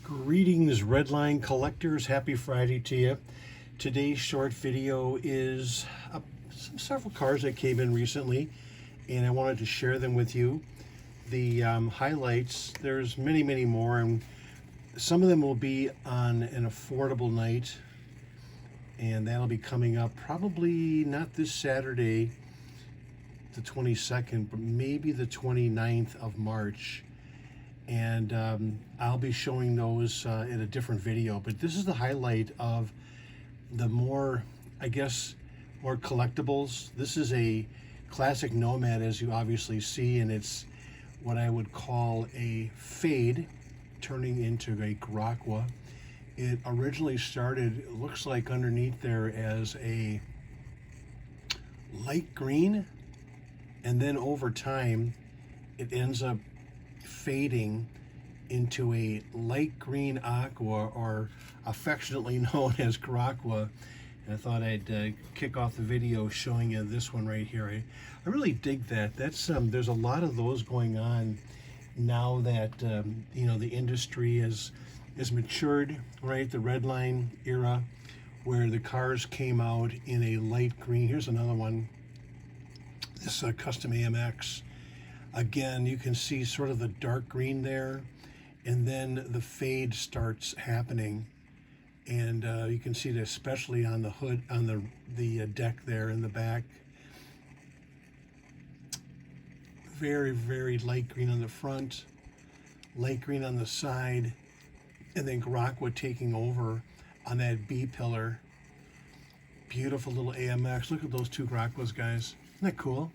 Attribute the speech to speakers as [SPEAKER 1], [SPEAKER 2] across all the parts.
[SPEAKER 1] Greetings, Redline collectors. Happy Friday to you. Today's short video is several cars that came in recently, and I wanted to share them with you. The highlights, there's many more, and some of them will be on an affordable night, and that'll be coming up probably not this Saturday, the 22nd, but maybe the 29th of March. And I'll be showing those in a different video, but this is the highlight of the more, I guess, more collectibles. This is a classic Nomad, as you obviously see, and it's what I would call a fade turning into a Graqua. It originally started, it looks like underneath there, as a light green, and then over time it ends up fading into a light green aqua, or affectionately known as Graqua. And I thought I'd kick off the video showing you this one right here. I really dig that. That's there's a lot of those going on now that you know, the industry is matured, right? The Redline era, where the cars came out in a light green. Here's another one. This custom AMX. Again, you can see sort of the dark green there, and then the fade starts happening. And you can see it especially on the hood, on the deck there in the back. Very light green on the front, light green on the side, and then Graqua taking over on that B pillar. Beautiful little AMX. Look at those two Graquas, guys. Isn't that cool?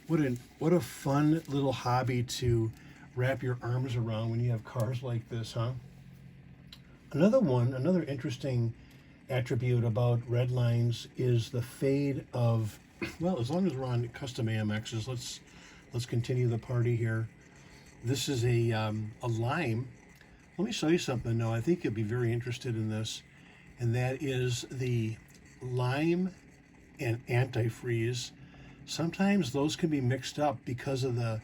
[SPEAKER 1] What a fun little hobby to wrap your arms around when you have cars like this, huh? Another interesting attribute about Redlines is the fade of, well, as long as we're on custom AMXs, let's continue the party here. This is a lime. Let me show you something, though. I think you'll be very interested in this, and that is the lime and antifreeze. Sometimes those can be mixed up because of the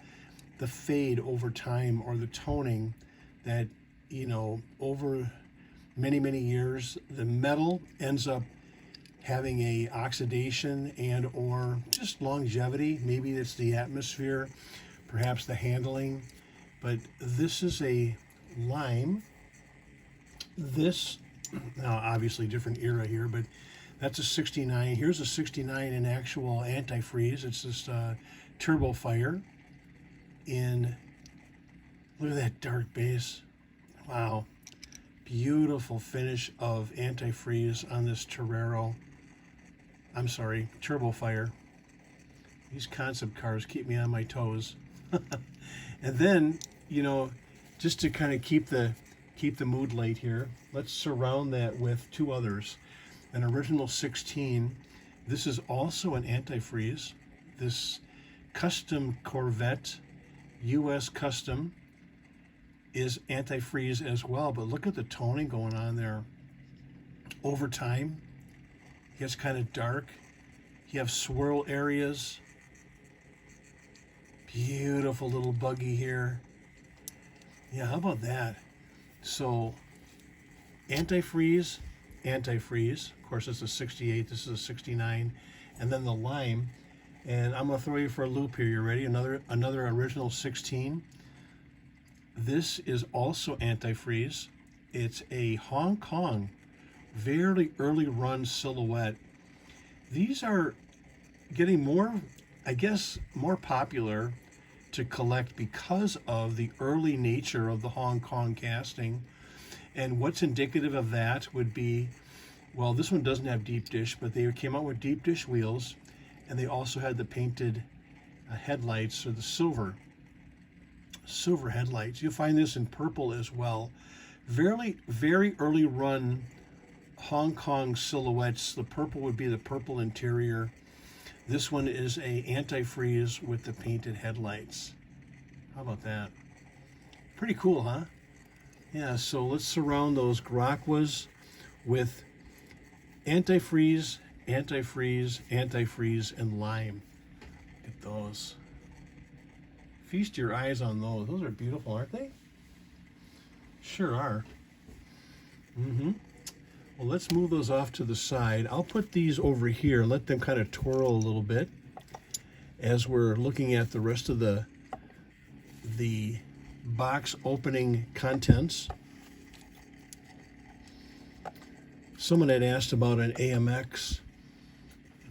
[SPEAKER 1] fade over time, or the toning that, you know, over many years, the metal ends up having a oxidation and or just longevity. Maybe it's the atmosphere, perhaps the handling, but this is a lime. This, now obviously different era here, but that's a 69. Here's a 69 in actual antifreeze. It's this turbo fire in, look at that dark base. Wow. Beautiful finish of antifreeze on this Torero. I'm sorry, turbo fire. These concept cars keep me on my toes. And then, you know, just to kind of keep the mood light here, let's surround that with two others. An original 16. This is also an antifreeze. This custom Corvette, US custom, is antifreeze as well, but look at the toning going on there. Over time, it gets kind of dark. You have swirl areas. Beautiful little buggy here. Yeah, how about that? So, antifreeze, of course it's a 68, this is a 69, and then the lime. And I'm gonna throw you for a loop here. You ready? Another original 16. This is also antifreeze. It's a Hong Kong, very early run silhouette. These are getting more, I guess, more popular to collect because of the early nature of the Hong Kong casting. And what's indicative of that would be, well, this one doesn't have deep dish, but they came out with deep dish wheels, and they also had the painted headlights, or the silver headlights. You'll find this in purple as well. Very early run Hong Kong silhouettes. The purple would be the purple interior. This one is a antifreeze with the painted headlights. How about that? Pretty cool, huh? Yeah, so let's surround those Graquas with antifreeze, and lime. Look at those. Feast your eyes on those. Those are beautiful, aren't they? Sure are. Mm-hmm. Well, let's move those off to the side. I'll put these over here, let them kind of twirl a little bit as we're looking at the rest of the box opening contents. Someone had asked about an AMX.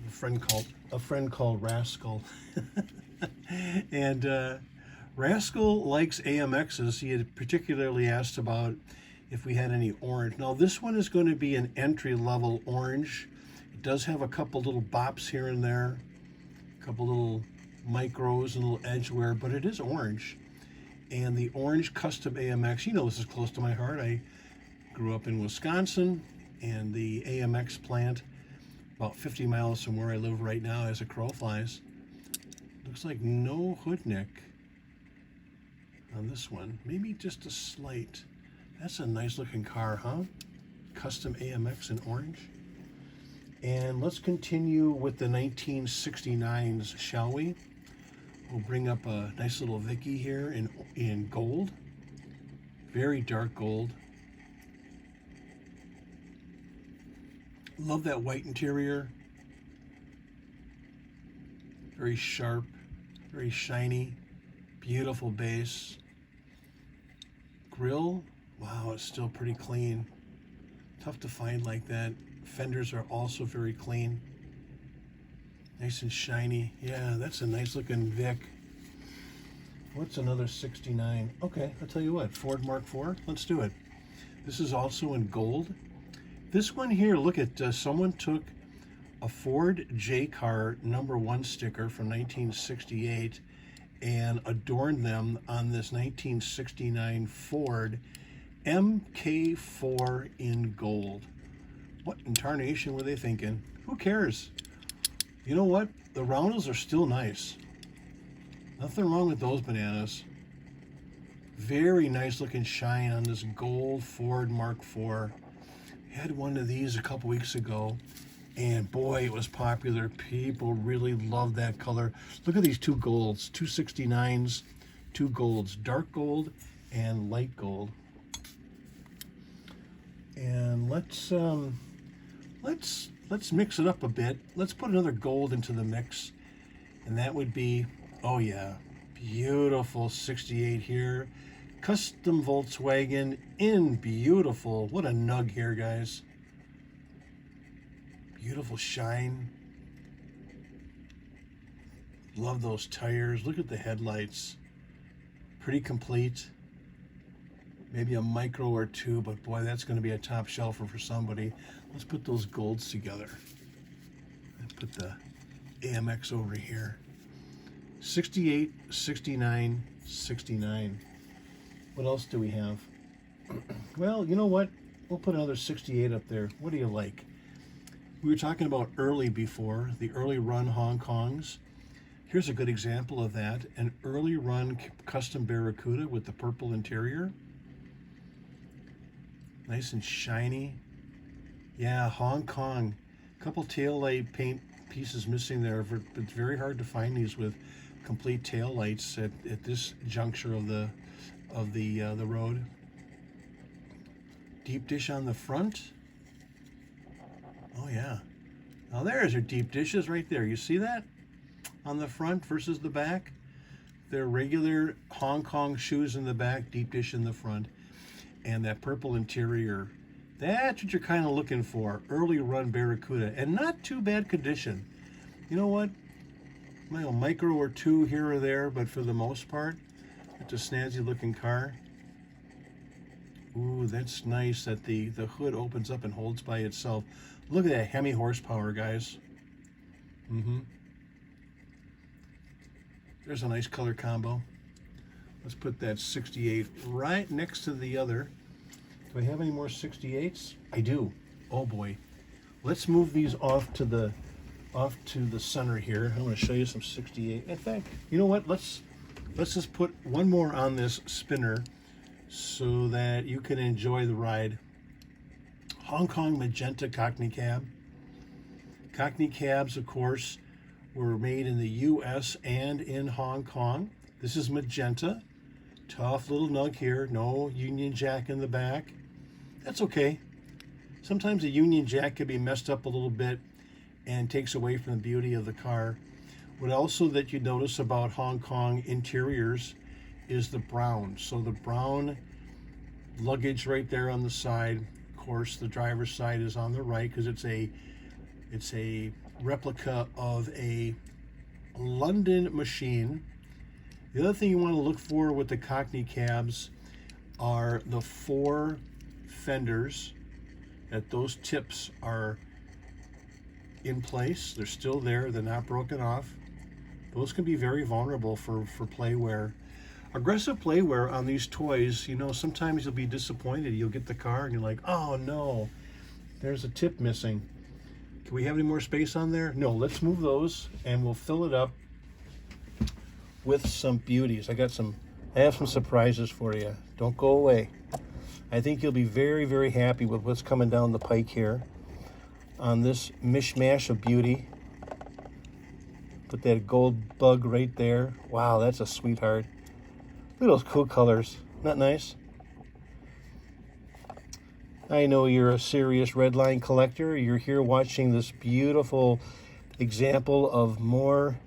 [SPEAKER 1] A friend called Rascal, and Rascal likes AMXs. He had particularly asked about if we had any orange. Now this one is going to be an entry-level orange. It does have a couple little bops here and there, a couple little micros and a little edge wear, but it is orange. And the orange custom AMX, you know this is close to my heart. I grew up in Wisconsin, and the AMX plant about 50 miles from where I live right now as a crow flies. Looks like no hood neck on this one. Maybe just a slight. That's a nice looking car, huh? Custom AMX in orange. And let's continue with the 1969s, shall we? We'll bring up a nice little Vicky here in gold. Very dark gold. Love that white interior. Very sharp, very shiny, beautiful base. Grill, wow, it's still pretty clean. Tough to find like that. Fenders are also very clean. Nice and shiny. Yeah, that's a nice looking Vic. What's another 69? Okay, I'll tell you what, Ford Mark IV, let's do it. This is also in gold. This one here, look at, someone took a Ford J-Car #1 sticker from 1968 and adorned them on this 1969 Ford MK4 in gold. What in tarnation were they thinking? Who cares? You know what? The roundels are still nice. Nothing wrong with those bananas. Very nice looking shine on this gold Ford Mark IV. Had one of these a couple weeks ago, and boy, it was popular. People really loved that color. Look at these two golds, 269s, two golds, dark gold and light gold. And let's mix it up a bit. Let's put another gold into the mix, and that would be, oh yeah, beautiful 68 here. Custom Volkswagen in beautiful. What a nug here, guys. Beautiful shine. Love those tires. Look at the headlights. Pretty complete. Maybe a micro or two, but boy, that's going to be a top shelfer for somebody. Let's put those golds together. And put the AMX over here. 68, 69, 69. What else do we have? Well, you know what? We'll put another 68 up there. What do you like? We were talking about early before, the early run Hong Kongs. Here's a good example of that. An early run custom Barracuda with the purple interior. Nice and shiny. Yeah, Hong Kong. A couple tail light paint pieces missing there, but it's very hard to find these with complete tail lights at this juncture of the road. Deep dish on the front. Oh yeah. Now there's your deep dishes right there. You see that? On the front versus the back. They're regular Hong Kong shoes in the back, deep dish in the front. And that purple interior. That's what you're kind of looking for. Early run Barracuda. And not too bad condition. You know what? A micro or two here or there, but for the most part, it's a snazzy looking car. Ooh, that's nice that the hood opens up and holds by itself. Look at that Hemi horsepower, guys. There's a nice color combo. Let's put that 68 right next to the other. Do I have any more 68s? I do. Oh boy. Let's move these off to the center here. I want to show you some 68. In fact, you know what? Let's just put one more on this spinner so that you can enjoy the ride. Hong Kong Magenta Cockney Cab. Cockney cabs, of course, were made in the U.S. and in Hong Kong. This is magenta. Tough little nug here. No Union Jack in the back. That's okay. Sometimes a Union Jack can be messed up a little bit and takes away from the beauty of the car. What also that you notice about Hong Kong interiors is the brown. So the brown luggage right there on the side. Of course, the driver's side is on the right because it's a replica of a London machine. The other thing you want to look for with the Cockney cabs are the 4 fenders, that those tips are in place. They're still there. They're not broken off. Those can be very vulnerable for play wear. Aggressive play wear on these toys, you know, sometimes you'll be disappointed. You'll get the car and you're like, oh no, there's a tip missing. Can we have any more space on there? No, let's move those and we'll fill it up with some beauties. I have some surprises for you. Don't go away. I think you'll be very, very happy with what's coming down the pike here on this mishmash of beauty. Put that gold bug right there. Wow, that's a sweetheart. Look at those cool colors. Not nice? I know you're a serious Redline collector. You're here watching this beautiful example of more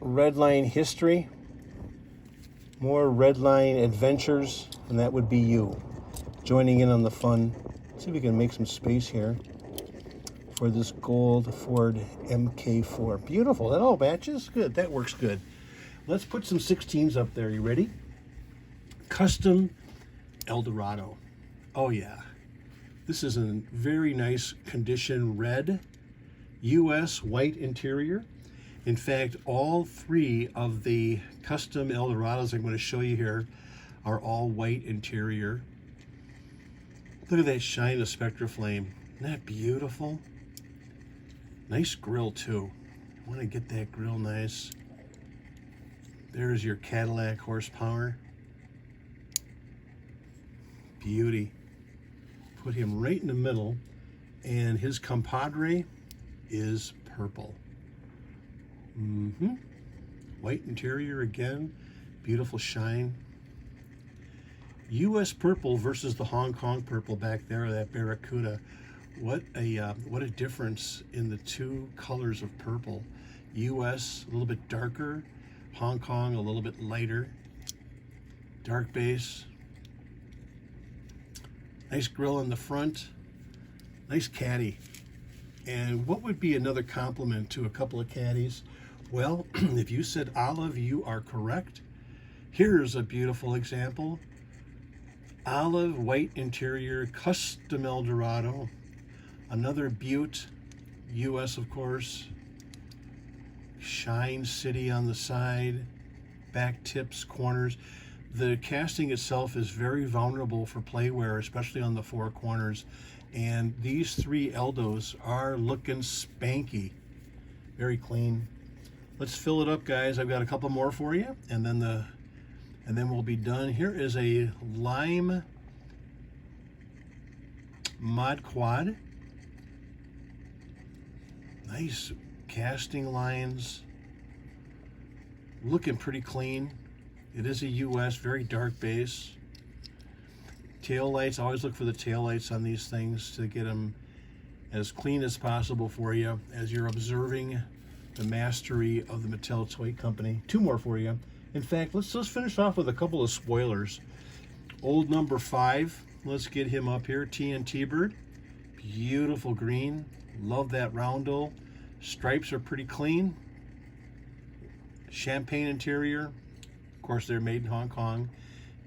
[SPEAKER 1] Redline history, more Redline adventures, and that would be you joining in on the fun. Let's see if we can make some space here for this gold Ford MK4. Beautiful. That all matches? Good. That works good. Let's put some 16s up there. You ready? Custom Eldorado. Oh yeah. This is a very nice condition red, US white interior. In fact, all 3 of the custom Eldorados I'm going to show you here are all white interior. Look at that shine of Spectraflame. Isn't that beautiful? Nice grill too. I want to get that grill nice. There's your Cadillac horsepower. Beauty. Put him right in the middle, and his compadre is purple. White interior again, beautiful shine. U.S. purple versus the Hong Kong purple back there, that Barracuda. What a difference in the 2 colors of purple. U.S. a little bit darker, Hong Kong a little bit lighter. Dark base. Nice grill in the front. Nice caddy. And what would be another compliment to a couple of caddies? Well, if you said olive, you are correct. Here's a beautiful example. Olive white interior, custom Eldorado. Another Butte, US of course. Shine City on the side. Back tips, corners. The casting itself is very vulnerable for play wear, especially on the 4 corners. And these 3 Eldos are looking spanky. Very clean. Let's fill it up, guys. I've got a couple more for you, and then we'll be done. Here is a lime mod quad. Nice casting lines. Looking pretty clean. It is a US, very dark base. Tail lights, always look for the tail lights on these things to get them as clean as possible for you as you're observing the mastery of the Mattel Toy Company. 2 more for you. In fact, let's finish off with a couple of spoilers. Old number 5, let's get him up here. TNT Bird, beautiful green. Love that roundel. Stripes are pretty clean. Champagne interior. Of course, they're made in Hong Kong.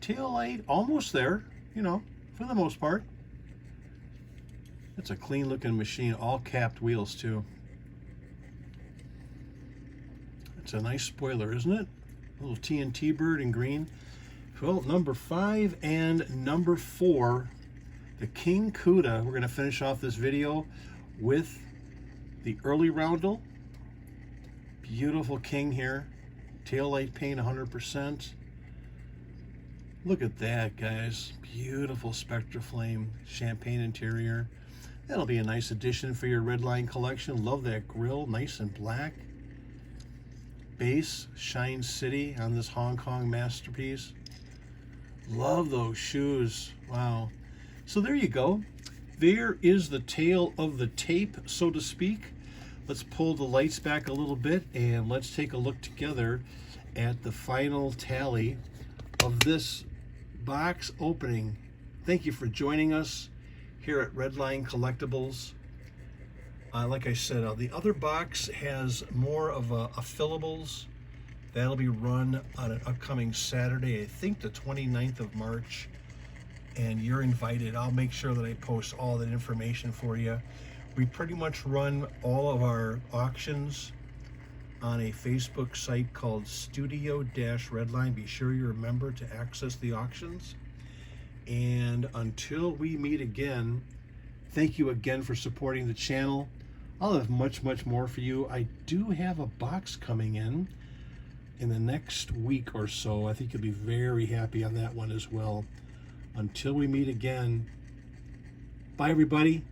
[SPEAKER 1] Tail light, almost there, you know, for the most part. It's a clean looking machine, all capped wheels too. It's a nice spoiler, isn't it? A little TNT Bird in green. Well, number 5 and number 4, the King Cuda. We're going to finish off this video with the early roundel. Beautiful King here. Tail light paint 100%. Look at that, guys. Beautiful Spectraflame champagne interior. That'll be a nice addition for your Redline collection. Love that grill, nice and black. base, Shine City, on this Hong Kong masterpiece. Love those shoes. Wow. So there you go. There is the tail of the tape, so to speak. Let's pull the lights back a little bit and let's take a look together at the final tally of this box opening. Thank you for joining us here at Redline Collectibles. Like I said, the other box has more of a fillables. That'll be run on an upcoming Saturday, I think the 29th of March. And you're invited. I'll make sure that I post all that information for you. We pretty much run all of our auctions on a Facebook site called Studio-Redline. Be sure you remember to access the auctions. And until we meet again, thank you again for supporting the channel. I'll have much more for you. I do have a box coming in the next week or so. I think you'll be very happy on that one as well. Until we meet again, bye everybody.